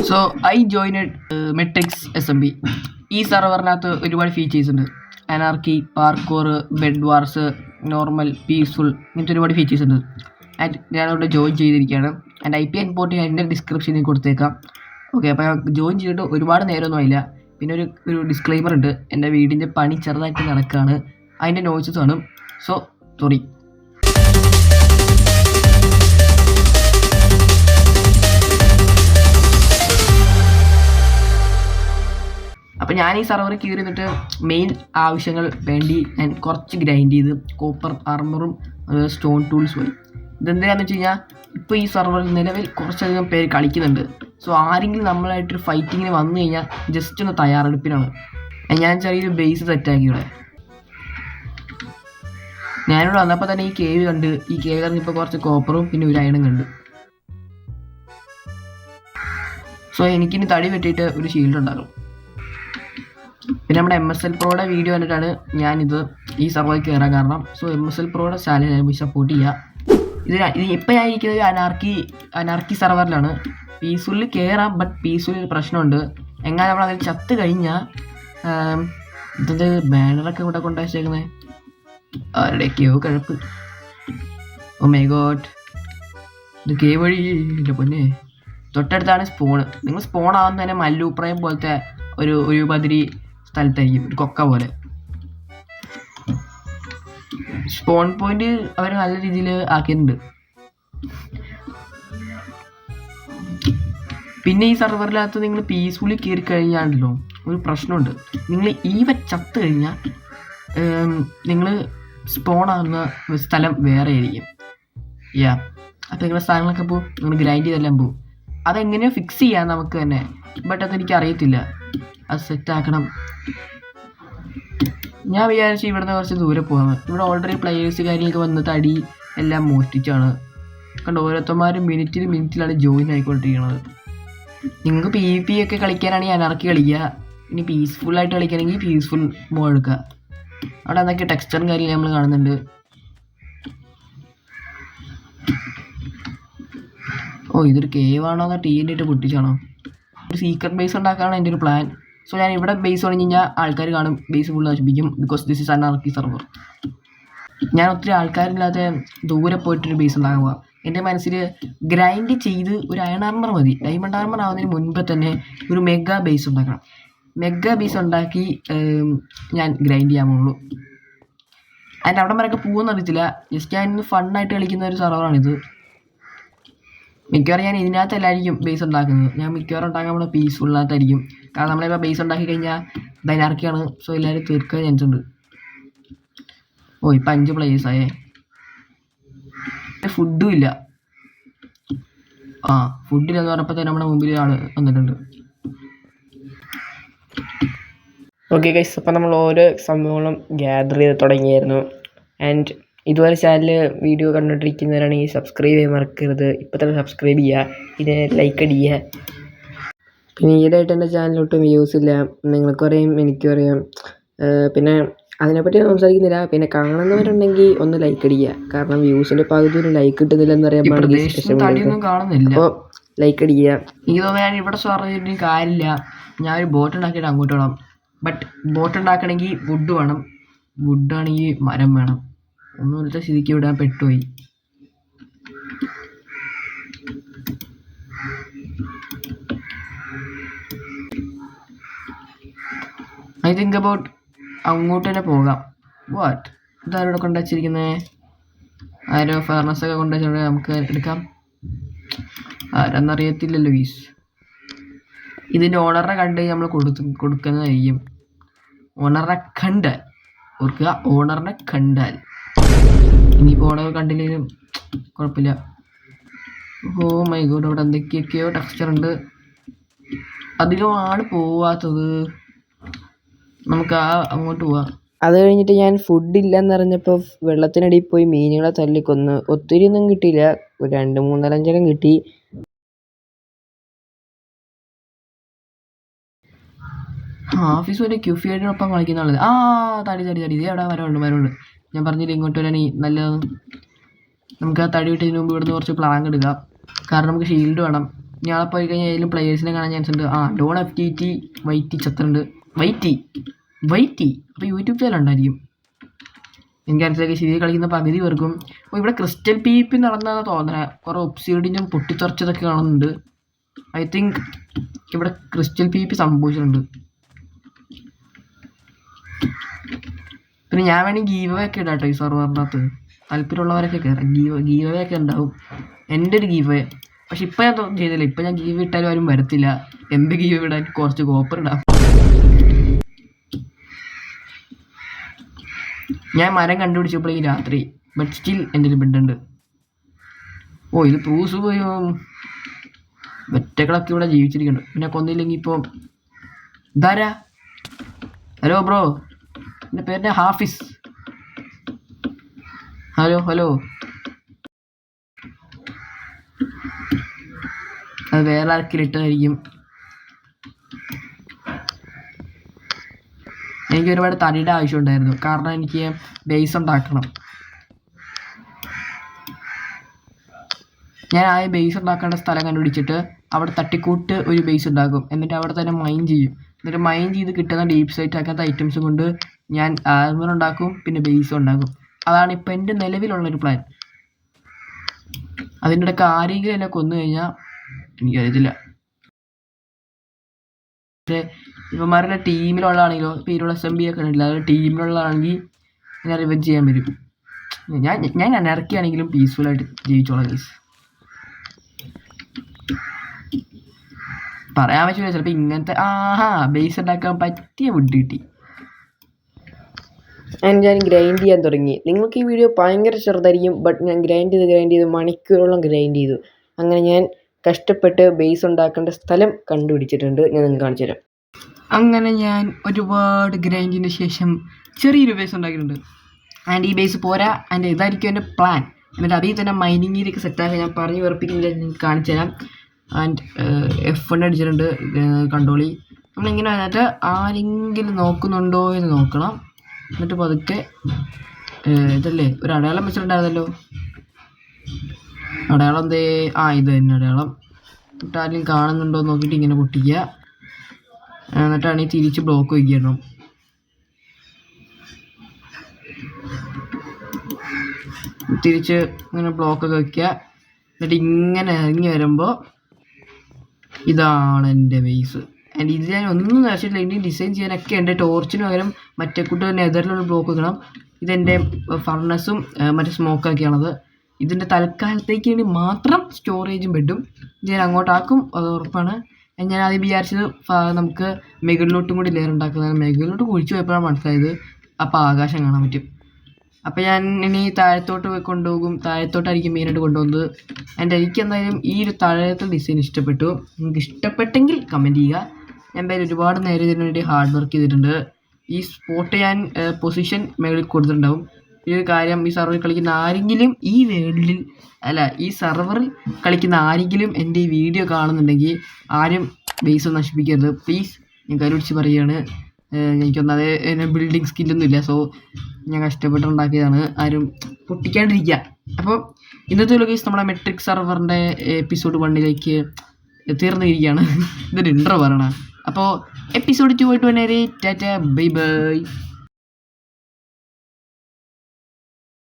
So I joined metrics SMB. ഈ സെർവറിനകത്ത് ഒരുപാട് ഫീച്ചേഴ്സ് ഉണ്ട്. Anarchy, parkour, bed wars, normal, peaceful, ഇങ്ങനത്തെ ഒരുപാട് ഫീച്ചേഴ്സ് ഉണ്ട്. ആൻഡ് ഞാനവിടെ ജോയിൻ ചെയ്തിരിക്കുകയാണ്. ആൻഡ് IP ഇമ്പോർട്ട് ഞാൻ എൻ്റെ ഡിസ്ക്രിപ്ഷനിൽ കൊടുത്തേക്കാം. ഓക്കെ, അപ്പോൾ ഞാൻ ജോയിൻ ചെയ്തിട്ട് ഒരുപാട് നേരമൊന്നും ആയില്ല. പിന്നെ ഒരു ഡിസ്ക്ലെയിമർ ഉണ്ട്, എൻ്റെ വീടിൻ്റെ പണി ചെറുതായിട്ട് നടക്കുകയാണ്, അതിൻ്റെ നോയ്സസ് ആണ്. So sorry. അപ്പോൾ ഞാൻ ഈ സെർവറിൽ കയറി നിന്നിട്ട് മെയിൻ ആവശ്യങ്ങൾ വേണ്ടി ഞാൻ കുറച്ച് ഗ്രൈൻഡ് ചെയ്ത് കോപ്പർ ആർമറും സ്റ്റോൺ ടൂൾസ് പോയി. ഇതെന്തിനാന്ന് വെച്ച് കഴിഞ്ഞാൽ ഇപ്പോൾ ഈ സെർവറിൽ നിലവിൽ കുറച്ചധികം പേര് കളിക്കുന്നുണ്ട്. സോ ആരെങ്കിലും നമ്മളായിട്ടൊരു ഫൈറ്റിങ്ങിന് വന്നു കഴിഞ്ഞാൽ ജസ്റ്റ് ഒന്ന് തയ്യാറെടുപ്പിനാണ്. ഞാൻ ചെറിയൊരു ബേസ് സെറ്റാക്കി ഇവിടെ. ഞാനിവിടെ വന്നപ്പോൾ തന്നെ ഈ കേവ് കണ്ട്, ഈ കേവ് ഇറങ്ങിയപ്പോൾ കുറച്ച് കോപ്പറും പിന്നെ ഒരു അയണും കണ്ട്. സോ എനിക്കിനി തടി വെട്ടിയിട്ട് ഒരു ഷീൽഡ് ഉണ്ടാകും. പിന്നെ നമ്മുടെ MSL Proയുടെ വീഡിയോ കണ്ടിട്ടാണ് ഞാനിത് ഈ സെർവറിൽ കയറാൻ കാരണം. സോ MSL Proയുടെ ചാനൽ ഞാൻ സപ്പോർട്ട് ചെയ്യുക. ഇത് ഇപ്പം ഞാൻ ഇരിക്കുന്നത് അനാർക്കി സെർവറിലാണ്. പീസ്ഫുള്ളിൽ കയറാം, ബട്ട് പീസ്ഫുള്ളിൽ ഒരു പ്രശ്നമുണ്ട്. എങ്ങനെ നമ്മൾ അതിൽ ചത്ത് കഴിഞ്ഞാൽ ഇതിൻ്റെ ബാനറൊക്കെ ഇവിടെ കൊണ്ടുവച്ചേക്കുന്നത് ആരുടെയൊക്കെയോ കിഴപ്പ്. ഓ മൈ ഗോഡ്, ഇത് കേവ് വഴി ഇല്ല പൊന്നെ. തൊട്ടടുത്താണ് സ്പോണ്. നിങ്ങൾ സ്പോൺ ആവുന്ന തന്നെ മല്ലൂപ്രയം പോലത്തെ ഒരു ബദിരി സ്ഥലത്തായിരിക്കും, ഒരു കൊക്ക പോലെ. സ്പോൺ പോയിന്റ് അവർ നല്ല രീതിയിൽ ആക്കിയിട്ടുണ്ട്. പിന്നെ ഈ സെർവറിനകത്ത് നിങ്ങൾ പീസ്ഫുള്ളി കയറി കഴിഞ്ഞാണല്ലോ ഒരു പ്രശ്നമുണ്ട്. നിങ്ങൾ ചത്ത് കഴിഞ്ഞാൽ നിങ്ങൾ സ്പോൺ ആകുന്ന സ്ഥലം വേറെ ആയിരിക്കും. അപ്പോൾ നിങ്ങളുടെ സ്ഥലങ്ങളൊക്കെ പോകും, നിങ്ങൾ ഗ്രൈൻഡ് ചെയ്തെല്ലാം പോകും. അതെങ്ങനെയോ ഫിക്സ് ചെയ്യാം നമുക്ക് തന്നെ, ബട്ട് അതെനിക്ക് അറിയത്തില്ല. അത് സെറ്റാക്കണം. ഞാൻ വിചാരിച്ചു ഇവിടുന്ന് കുറച്ച് ദൂരെ പോകാമെന്ന്. ഇവിടെ ഓൾറെഡി പ്ലെയേഴ്സ് കാര്യങ്ങളൊക്കെ വന്ന് തടി എല്ലാം മോഷ്ടിച്ചാണ് കണ്ട്. ഓരോരുത്തന്മാരും മിനിറ്റിലാണ് ജോയിൻ ആയിക്കൊണ്ടിരിക്കുന്നത്. നിങ്ങൾക്ക് PvP ഒക്കെ കളിക്കാനാണെങ്കിൽ അനാർക്കി കളിക്കുക. ഇനി പീസ്ഫുള്ളായിട്ട് കളിക്കുകയാണെങ്കിൽ പീസ്ഫുൾ മോഡ് എടുക്കുക. അവിടെ എന്തൊക്കെ ടെക്സ്ചറും കാര്യങ്ങളും നമ്മൾ കാണുന്നുണ്ട്. ഓ, ഇതൊരു കേവാണോ അതോ TNT ഇട്ട് പൊട്ടിച്ചാണോ? ഒരു സീക്രട്ട് ബേസ് ഉണ്ടാക്കാനാണ് എൻ്റെ ഒരു പ്ലാൻ. സോ ഞാൻ ഇവിടെ ബേസ് പണിഞ്ഞ് കഴിഞ്ഞാൽ ആൾക്കാർ കാണും, ബേസ് ഫുള്ള് നശിപ്പിക്കും. Because this is anarchy server. ഞാൻ ഒത്തിരി ആൾക്കാരില്ലാതെ ദൂരെ പോയിട്ടൊരു ബേസ് ഉണ്ടാക്കുക. എൻ്റെ മനസ്സിൽ ഗ്രൈൻഡ് ചെയ്ത് ഒരു അയൺ ആർമർ മതി. ഡയമണ്ട് ആർമർ ആവുന്നതിന് മുൻപ് തന്നെ ഒരു മെഗാ ബേസ് ഉണ്ടാക്കണം. മെഗാ ബേസ് ഉണ്ടാക്കി ഞാൻ ഗ്രൈൻഡ് ചെയ്യാൻ പോകുള്ളൂ. അതിൻ്റെ അവിടെ വരെയൊക്കെ പോകുമെന്ന് അറിയത്തില്ല. ജസ്റ്റ് ഞാൻ ഫണ്ണായിട്ട് കളിക്കുന്ന ഒരു സെർവറാണിത്. മിക്കവാറും ഞാൻ ഇതിനകത്തല്ലായിരിക്കും ബേസ് ഉണ്ടാക്കുന്നത്. ഞാൻ മിക്കവാറും ഉണ്ടാക്കാൻ നമ്മുടെ പീസ്ഫുള്ളിനകത്തായിരിക്കും. കാരണം നമ്മളിപ്പോൾ ബേസ് ഉണ്ടാക്കി കഴിഞ്ഞാൽ ഇത് അനാർക്കിയാണ്. സോ എല്ലാവരും തീർക്കാൻ ചാൻസ് ഉണ്ട്. ഓ, ഇപ്പം 5 പ്ലേയേഴ്സായേ. ഫുഡും ഇല്ല. ഫുഡില്ലെന്ന് പറഞ്ഞപ്പോൾ തന്നെ നമ്മുടെ മുമ്പിൽ ആൾ വന്നിട്ടുണ്ട്. ഓക്കെ ഗൈസ്, അപ്പോൾ നമ്മൾ ഓരോ സംഭവങ്ങളും ഗ്യാദർ ചെയ്ത് തുടങ്ങിയായിരുന്നു. ആൻഡ് ഇതുപോലെ ചാനൽ വീഡിയോ കണ്ടുകൊണ്ടിരിക്കുന്നവരാണെങ്കിൽ സബ്സ്ക്രൈബ് ചെയ്യാൻ മറക്കരുത്. ഇപ്പോൾ തന്നെ സബ്സ്ക്രൈബ് ചെയ്യുക, ഇതിനെ ലൈക്ക് അടിക്കുക. പിന്നെ ഈയിടെയായിട്ട് എൻ്റെ ചാനലൊട്ടും വ്യൂസ് ഇല്ല, നിങ്ങൾക്കും അറിയാം എനിക്കും അറിയാം. പിന്നെ അതിനെപ്പറ്റി സംസാരിക്കുന്നില്ല. പിന്നെ കാണുന്നവരുണ്ടെങ്കിൽ ഒന്ന് ലൈക്ക് അടിക്കുക. കാരണം വ്യൂസിൻ്റെ പകുതി ഒരു ലൈക്ക് കിട്ടുന്നില്ലെന്ന് അറിയാൻ കാണുന്നില്ല. അപ്പോൾ ലൈക്ക് അടിക്കുക. എനിക്ക് തോന്നുന്നു ഞാൻ ഇവിടെ പറഞ്ഞിട്ട് കാര്യമില്ല. ഞാൻ ഒരു ബോട്ട് ഉണ്ടാക്കിയിട്ട് അങ്ങോട്ട് വേണം. ബട്ട് ബോട്ട് ഉണ്ടാക്കണമെങ്കിൽ വുഡ് വേണം. വുഡാണെങ്കിൽ മരം വേണം. ഒന്നുമില്ലാത്ത സ്ഥിതിക്ക് വിടാൻ പെട്ടുപോയി. ഐ തിങ്ക് അബൌട്ട് അങ്ങോട്ട് തന്നെ പോകാം. വാട്ട്, ഇതാരോടെ കൊണ്ടുവച്ചിരിക്കുന്നത്? ആരോ ഫർണസൊക്കെ കൊണ്ടുവച്ചിട്ട് നമുക്ക് എടുക്കാം. ആരാന്നറിയത്തില്ലല്ലോ ഗീസ്. ഇതിൻ്റെ ഓണറിനെ കണ്ട് നമ്മൾ കൊടുക്കുന്നതായിരിക്കും. ഓണറിനെ കണ്ടാൽ ഓർക്കുക, ഓണറിനെ കണ്ടാൽ. ഇനിയിപ്പോൾ ഓണർ കണ്ടില്ലെങ്കിലും കുഴപ്പമില്ല. ഓ മൈ ഗോഡ്, അവിടെ എന്തൊക്കെയൊക്കെയോ ടെക്സ്ചർ ഉണ്ട്. അതിലുമാണ് പോവാത്തത്. നമുക്ക് അങ്ങോട്ട് പോവാം. അത് കഴിഞ്ഞിട്ട് ഞാൻ ഫുഡ് ഇല്ലെന്ന് അറിഞ്ഞപ്പോൾ വെള്ളത്തിനടിയിൽ പോയി മീനുകളെ തല്ലിക്കൊന്ന്. ഒത്തിരി ഒന്നും കിട്ടിയില്ല, ഒരു 2, 3, 4 കിട്ടി. ഓഫീസ് വരെ ക്യൂഫിയോടൊപ്പം കളിക്കുന്ന ആളത്. തടി ഇതേ അവിടെ മരമുണ്ട്. ഞാൻ പറഞ്ഞില്ല ഇങ്ങോട്ട് വരാൻ നല്ലത്. നമുക്ക് ആ തടി വിട്ടതിന് മുമ്പ് ഇവിടുന്ന് കുറച്ച് പ്ലാങ് എടുക്കാം. കാരണം നമുക്ക് ഷീൽഡ് വേണം. ഇയാളെ പോയി കഴിഞ്ഞാൽ ഏതെങ്കിലും പ്ലെയേഴ്സിനെ കാണാൻ ചാൻസ് ഉണ്ട്. Don FTT വൈറ്റി ചത്തുണ്ട്. വൈറ്റി അപ്പോൾ യൂട്യൂബ് ചാനൽ ഉണ്ടായിരിക്കും. എനിക്കനുസരിച്ച് ശരി കളിക്കുന്ന പകുതി പേർക്കും. അപ്പോൾ ഇവിടെ ക്രിസ്റ്റൽ PvP നടന്നതെന്ന് തോന്നുന്നത്. കുറേ ഒബ്സിഡിനും പൊട്ടിത്തെറിച്ചതൊക്കെ കാണുന്നുണ്ട്. ഐ തിങ്ക് ഇവിടെ ക്രിസ്റ്റൽ PvP സംഭവിച്ചിട്ടുണ്ട്. പിന്നെ ഞാൻ വേണമെങ്കിൽ ഗീവ് ഒക്കെ ഇടാം കേട്ടോ ഈ സെർവറിനകത്ത്. താല്പര്യമുള്ളവരൊക്കെ കയറാം. ഗീവ് ഒക്കെ ഉണ്ടാവും. എൻ്റെ ഒരു ഗീവ്. പക്ഷെ ഇപ്പം ഞാൻ ചെയ്തില്ല. ഇപ്പം ഞാൻ ഗീവ് ഇട്ടാലും ആരും വരത്തില്ല. എന്ത് ഗീവ് ഇടാൻ കുറച്ച് കോപ്പർ ഇടാം. ഞാൻ മരം കണ്ടുപിടിച്ചപ്പോഴേക്കും രാത്രി. ബട്ട് സ്റ്റിൽ എൻ്റെ ഒരു ബെഡുണ്ട്. ഇത് പ്രൂസ് പോയി വെറ്റകളൊക്കെ ഇവിടെ ജീവിച്ചിരിക്കുന്നുണ്ട്. പിന്നെ കൊന്നില്ലെങ്കിൽ ഇപ്പോൾ ഇതാരാ? ഹലോ ബ്രോ, എൻ്റെ പേരിൻ്റെ ഹാഫിസ്. ഹലോ അത് വേറെ ആർക്കെങ്കിലും ഇട്ടതായിരിക്കും. എനിക്ക് ഒരുപാട് തടിയുടെ ആവശ്യമുണ്ടായിരുന്നു. കാരണം എനിക്ക് ബേസ് ഉണ്ടാക്കണം. ഞാൻ ബേസ് ഉണ്ടാക്കേണ്ട സ്ഥലം കണ്ടുപിടിച്ചിട്ട് അവിടെ തട്ടിക്കൂട്ട് ഒരു ബേസ് ഉണ്ടാക്കും. എന്നിട്ട് അവിടെ തന്നെ മൈൻ ചെയ്യും. എന്നിട്ട് മൈൻ ചെയ്ത് കിട്ടുന്ന ഡീപ്പ് സൈറ്റ് ആക്കാത്ത ഐറ്റംസ് കൊണ്ട് ഞാൻ ആർമർ ഉണ്ടാക്കും, പിന്നെ ബേസും ഉണ്ടാക്കും. അതാണ് ഇപ്പം എൻ്റെ നിലവിലുള്ളൊരു പ്ലാൻ. അതിൻ്റെ ഇടയ്ക്ക് ആരെങ്കിലും എന്നെ കൊന്നു കഴിഞ്ഞാൽ എനിക്കറിയത്തില്ല. പക്ഷേ ഇവന്മാരുടെ ടീമിലുള്ളതാണെങ്കിലോ, ഇപ്പോൾ ഇരുള്ള SMB ഒക്കെ ഉണ്ടല്ലോ, അത് ടീമിലുള്ളതാണെങ്കിൽ ഞാൻ റിവെഞ്ച് ചെയ്യാൻ വരും. ഞാൻ അനർക്കിയാണെങ്കിലും പീസ്ഫുള്ളായിട്ട് ജീവിച്ചോളാം ഗൈസ്. പറയാൻ പറ്റില്ല. ചിലപ്പോൾ ഇങ്ങനത്തെ ബേസ് ഉണ്ടാക്കാൻ പറ്റിയ വുഡ് കിട്ടി. ഞാൻ ഗ്രൈൻഡ് ചെയ്യാൻ തുടങ്ങി. നിങ്ങൾക്ക് ഈ വീഡിയോ ഭയങ്കര ചെറുതായിരിക്കും. ബട്ട് ഞാൻ ഗ്രൈൻഡ് ചെയ്ത് മണിക്കൂറോളം ഗ്രൈൻഡ് ചെയ്തു. അങ്ങനെ ഞാൻ കഷ്ടപ്പെട്ട് ബേസ് ഉണ്ടാക്കേണ്ട സ്ഥലം കണ്ടുപിടിച്ചിട്ടുണ്ട്. ഞാൻ നിങ്ങൾക്ക് കാണിച്ചു തരാം. അങ്ങനെ ഞാൻ ഒരുപാട് ഗ്രൈൻഡിന് ശേഷം ചെറിയൊരു ബേസ് ഉണ്ടാക്കിയിട്ടുണ്ട്. ആൻഡ് ഈ ബേസ് പോരാ, ആൻഡ് ഇതായിരിക്കും എൻ്റെ പ്ലാൻ. എന്നിട്ട് അതിൽ തന്നെ മൈനിങ് രീതിയൊക്കെ സെറ്റാക്കി ഞാൻ പറഞ്ഞു വെറുപ്പിക്കുന്നില്ല, നിങ്ങൾക്ക് കാണിച്ചു തരാം. ആൻഡ് F1 അടിച്ചിട്ടുണ്ട് കണ്ടോളി. നമ്മളിങ്ങനെ വന്നിട്ട് ആരെങ്കിലും നോക്കുന്നുണ്ടോ എന്ന് നോക്കണം. എന്നിട്ട് പതുക്കെ ഇതല്ലേ ഒരു അടയാളം വെച്ചിട്ടുണ്ടായിരുന്നല്ലോ. അടയാളം എന്തേ? ഇത് തന്നെ അടയാളം. എന്നിട്ട് ആരെങ്കിലും കാണുന്നുണ്ടോ എന്ന് നോക്കിയിട്ട് ഇങ്ങനെ പൊട്ടിക്കുക. എന്നിട്ടാണെങ്കിൽ തിരിച്ച് ബ്ലോക്ക് വയ്ക്കണം. തിരിച്ച് ഇങ്ങനെ ബ്ലോക്കൊക്കെ വയ്ക്കുക. എന്നിട്ട് ഇങ്ങനെ ഇറങ്ങി വരുമ്പോൾ ഇതാണ് എൻ്റെ ബേസ്. ആൻഡ് ഇത് ഞാൻ ഒന്നും നശിച്ചിട്ടില്ല. ഇനി ഡിസൈൻ ചെയ്യാനൊക്കെ ഉണ്ട്. ടോർച്ചിന് പകരം മറ്റേ കൂട്ട് നെതറിലുള്ള ബ്ലോക്ക് വെക്കണം. ഇതെൻ്റെ ഫർണസും മറ്റേ സ്മോക്കൊക്കെയാണത്. ഇതിൻ്റെ തൽക്കാലത്തേക്ക് വേണ്ടി മാത്രം സ്റ്റോറേജും ബെഡും ഞാൻ അങ്ങോട്ടാക്കും, അത് ഉറപ്പാണ്. ഞാൻ ആദ്യം വിചാരിച്ചത് നമുക്ക് മുകളിലോട്ടും കൂടി ലെയർ ഉണ്ടാക്കുന്നതാണ്. മുകളിലോട്ട് കുഴിച്ച് പോയപ്പോഴാണ് മനസ്സിലായത് അപ്പോൾ ആകാശം കാണാൻ പറ്റും. അപ്പോൾ ഞാൻ ഇനി താഴത്തോട്ട് കൊണ്ടുപോകും. താഴത്തോട്ടായിരിക്കും മെയിനായിട്ട് കൊണ്ടുപോകുന്നത്. എനിക്ക് എന്തായാലും ഈ ഒരു താഴത്തെ ഡിസൈൻ ഇഷ്ടപ്പെട്ടു. നിങ്ങൾക്ക് ഇഷ്ടപ്പെട്ടെങ്കിൽ കമൻറ്റ് ചെയ്യുക. ഞാൻ എന്തായാലും ഒരുപാട് നേരം ഇതിനു വേണ്ടി ഹാർഡ് വർക്ക് ചെയ്തിട്ടുണ്ട്. ഈ സ്പോട്ട് ഞാൻ പൊസിഷൻ മുകളിൽ കൊടുത്തിട്ടുണ്ടാവും. ഈ ഒരു കാര്യം, ഈ സെർവറിൽ കളിക്കുന്ന ആരെങ്കിലും ഈ സെർവറിൽ കളിക്കുന്ന ആരെങ്കിലും എൻ്റെ ഈ വീഡിയോ കാണുന്നുണ്ടെങ്കിൽ ആരും ബേസ് നശിപ്പിക്കരുത് പ്ലീസ്. ഞാൻ കരുപിടിച്ച് പറയുകയാണ്. എനിക്കൊന്നത് ബിൽഡിങ് സ്കില്ലൊന്നുമില്ല. സോ ഞാൻ കഷ്ടപ്പെട്ടുണ്ടാക്കിയതാണ്. ആരും പൊട്ടിക്കാണ്ടിരിക്കുക. അപ്പോൾ ഇന്നത്തെ ലോകേഷ് നമ്മുടെ മെട്രിക് സെർവറിൻ്റെ എപ്പിസോഡ് 1 തീർന്നിരിക്കുകയാണ്. ഇതൊരു ഇൻട്രോ പറയണം. അപ്പോൾ എപ്പിസോഡ് 2 ആയിട്ട് വന്നേരെ. Tata bye bye.